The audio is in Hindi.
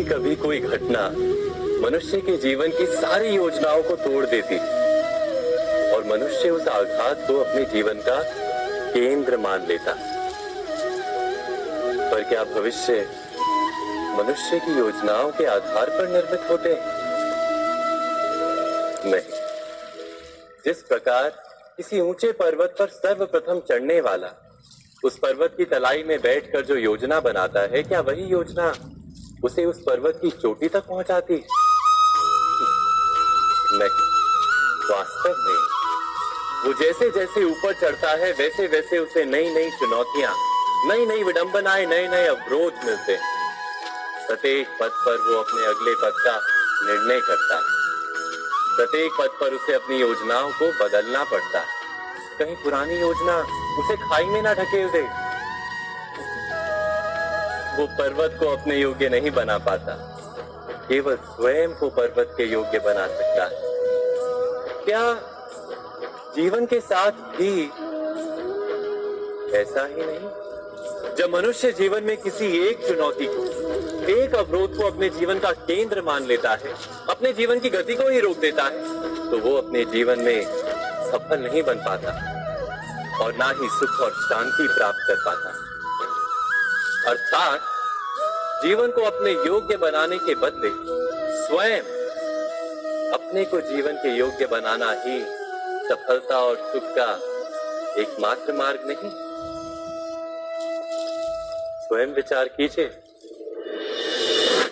कभी कोई घटना मनुष्य के जीवन की सारी योजनाओं को तोड़ देती और मनुष्य उस आघात को अपने जीवन का केंद्र मान लेता। पर क्या भविष्य मनुष्य की योजनाओं के आधार पर निर्मित होते हैं? नहीं। जिस प्रकार किसी ऊंचे पर्वत पर सर्वप्रथम चढ़ने वाला उस पर्वत की तलाई में बैठकर जो योजना बनाता है, क्या वही योजना उसे उस पर्वत की चोटी तक पहुंचाती? नहीं। वास्तव में वो जैसे जैसे ऊपर चढ़ता है वैसे वैसे उसे नई नई चुनौतियां, नई नई विडंबनाएं, नए नए अवरोध मिलते हैं। प्रत्येक पद पर वो अपने अगले पद का निर्णय करता है। प्रत्येक पद पर उसे अपनी योजनाओं को बदलना पड़ता है। कहीं पुरानी योजना उसे खाई में ना ढकेल दे। वो पर्वत को अपने योग्य नहीं बना पाता, केवल स्वयं को पर्वत के योग्य बना सकता है। क्या जीवन के साथ भी ऐसा ही नहीं? जब मनुष्य जीवन में किसी एक चुनौती को, एक अवरोध को अपने जीवन का केंद्र मान लेता है, अपने जीवन की गति को ही रोक देता है, तो वो अपने जीवन में सफल नहीं बन पाता और ना ही सुख और शांति प्राप्त कर पाता। अर्थात जीवन को अपने योग्य बनाने के बदले स्वयं अपने को जीवन के योग्य बनाना ही सफलता और सुख का एकमात्र मार्ग नहीं। स्वयं विचार कीजिए।